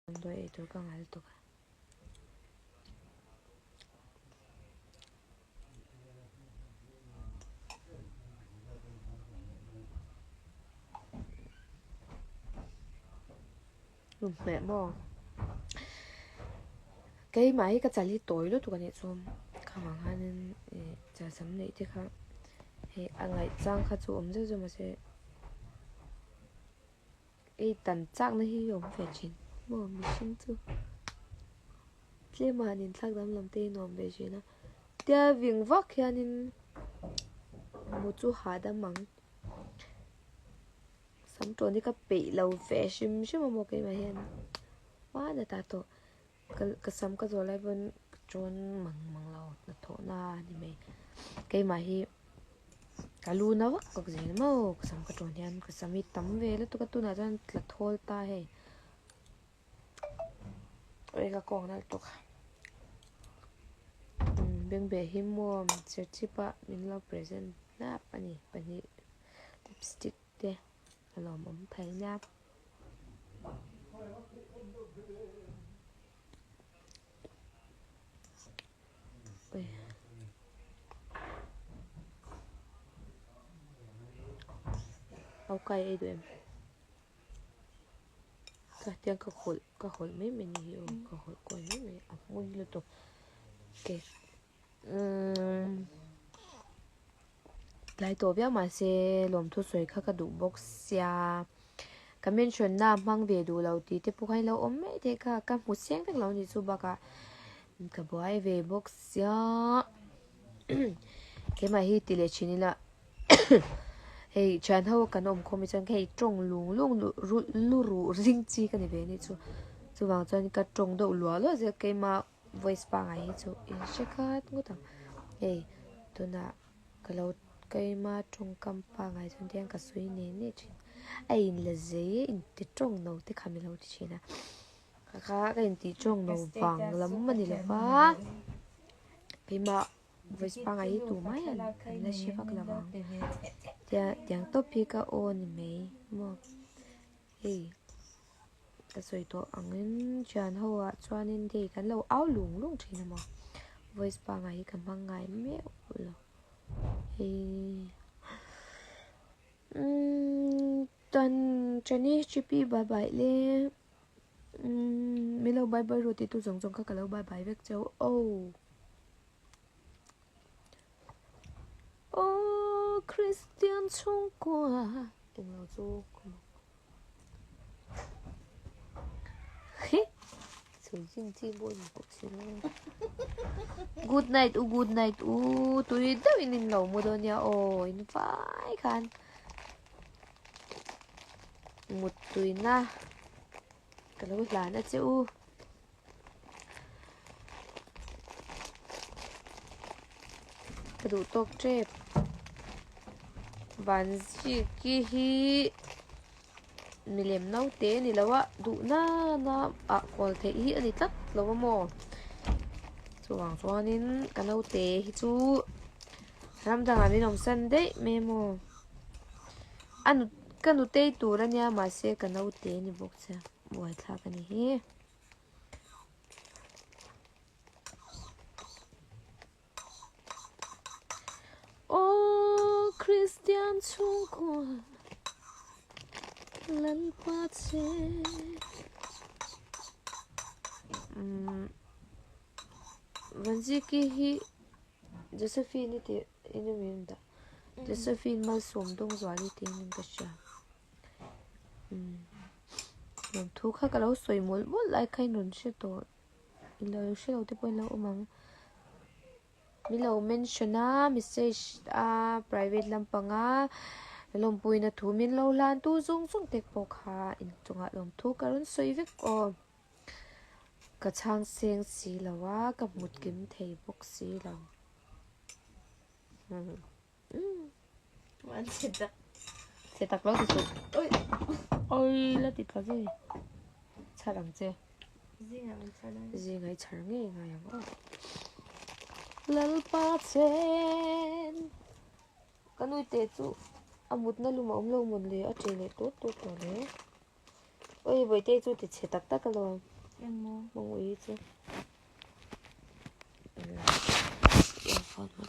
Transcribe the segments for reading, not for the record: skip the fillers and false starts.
Doi itu kang alto ka. Mẹ mo. Cái máy cái chali tối lo tu kan chum. Khang hanin cha sam nei te kha. He angai chang kha chu om je ma se. Ei tan chang na hi om fe chin. Mo mi shin chu. Tle ma nin thak dam lam te nom ve jina. Tia ving vak hianin mu chu ha da mang. Sam to ni ka pe lo ve shim shim mo cái mà hian. Wa na ta to. Cái sam cái rồi lại vẫn trốn măng lâu là thổ na thì mày cái mà hi cả lu nó vắt có gì mà cái sam cái trốn hiền cái sam ít tắm vềแล้วตัวน่ะจะlà thol ta hay ơi cái con này tục bên bề hi mua sẽ chỉ ba mình lo present nắp anh lipstick đây là mắm thấy nắp ok ấy tụi em cái tiếng cái khối mấy mình hiểu cái khối quay mấy mình ẩm môi liên tục ok lại tổ béo mà xe lồng thu suy khá cái đủ box ya cái mention na mang về đủ lâu tí tiếp hay lâu ốm mấy thế cái một sáng các lâu như chú bà cái boy về box ya cái mà hi tỷ lệ chín là hey chan hao kan om khomi chan cái trong lung lu ring chi cái này về này chú vàng chan cái trong đậu lúa lo giờ cái mà voice pa ngai chú in sẽ khát ngút thằng hey tôi na cái lâu cái mà trong cam pa ngai chan tiếng cái suy nè chứ ai in là gì in tí trong nấu tí khăm lâu tí chứ na cái in tí trong nấu vàng lắm mà đi là phá cái mà voice pa ngai tu mai là sẽ phát là vàng tiếng topi ka on me mo hey cái soi to angin chan hoa chuanin thì kan lo áo lung thina mo voice pa ngai kan mang ngai me lo hey tan chani chipi bye bye le me lo bye bye rồi thì tu giống ka lo bye bye vek chau Christian chung qua từng lâu chú sử dụng chi bôi một cuộc xin good night tôi đã in lâu một đôi nha ôi phải khan một tuổi na cái lâu là nó chứ cái đủ tốt chép van gì hi milem nấu té ni lawa du na kol the hi ani tlat lawa mo chuang chuanin ka nấu té hi chu ram dang ami nom san de me mo anu kanu te tu ra nya ma se ka nấu té ni bok cha boi thla ka ni hi Christian chung qua lần qua xe vẫn gì kia hi Josephine thì inu miếng da Josephine mal som dong zwa li tin ning ka sha làm thu khác cái lâu soi mol mol lại khai nun she to in lo she lo te point lo umang mi lo mention a message a private lampanga lom puina thu min lo lan tu zung tek pok ha in chunga lom thu karun soi vek o ka chang seng si lawa ka mut kim thei bok si law Anh sẽ tắc lo thì ôi là tịt vào gì cha đằng chưa gì ngày chẳng nghe ngày không lalpa chen cái nuôi tê chú một nó lùm ống lâu một lề ở trên này tốt le ôi với tê chú thì sẽ tắc cái rồi em mong ý chứ em con mà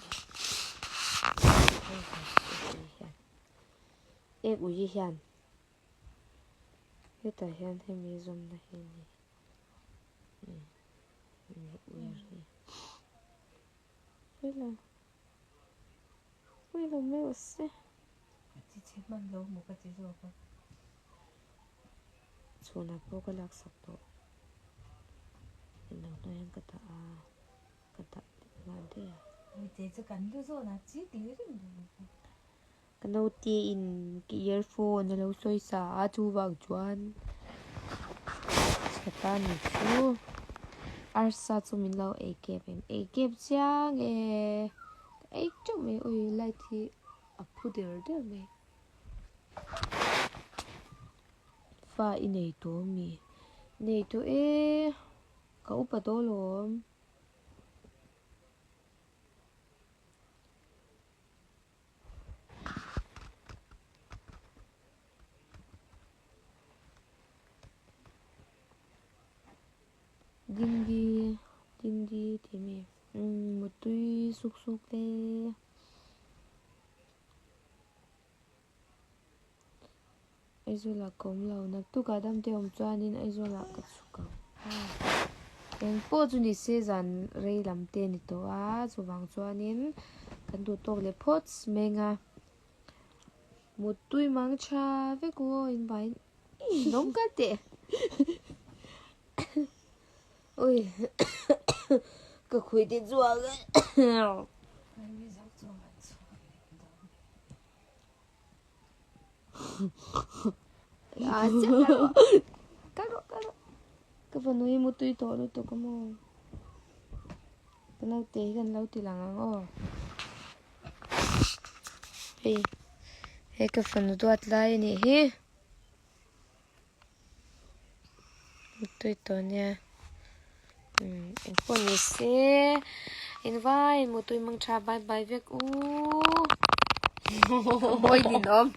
em ui hiền cái tài hiền thêm mấy dòng này hiền ui là mấy xe chỉ chết man lâu một cái gì rồi con số nào có cái lạc sập đó nó nói cái ta mà thế à ui thế cho cắn đưa rồi là chỉ tí đấy cái đầu tiên cái earphone nó lâu xôi xả chu vào chuan cái ta này chú arsa cho mình lâu ấy kẹp chăng ấy chỗ mày ôi lại thì phụ được đấy mày pha in này tổ mi này tổ cậu bắt đầu luôn đinh đi thì mày một túi xúc đấy ai rồi là công lâu nè tu cả đam tiêu cho nên ai rồi là cái suka em po chu ni se zan rei lam te ni to a chu wang chuanin kan du tok le pots menga một túi mang cha với cô in bài nóng cả tệ ôi cái khuy đi ruộng à chắc là cắt cái phần nuôi một túi to nữa tôi có mua cái nào té gần lâu thì lằng ô cái phần nuôi tuột lại nè he một túi to nha em còn nhớ xe em vai một túi mang trà bye bye việc u bôi đi nôm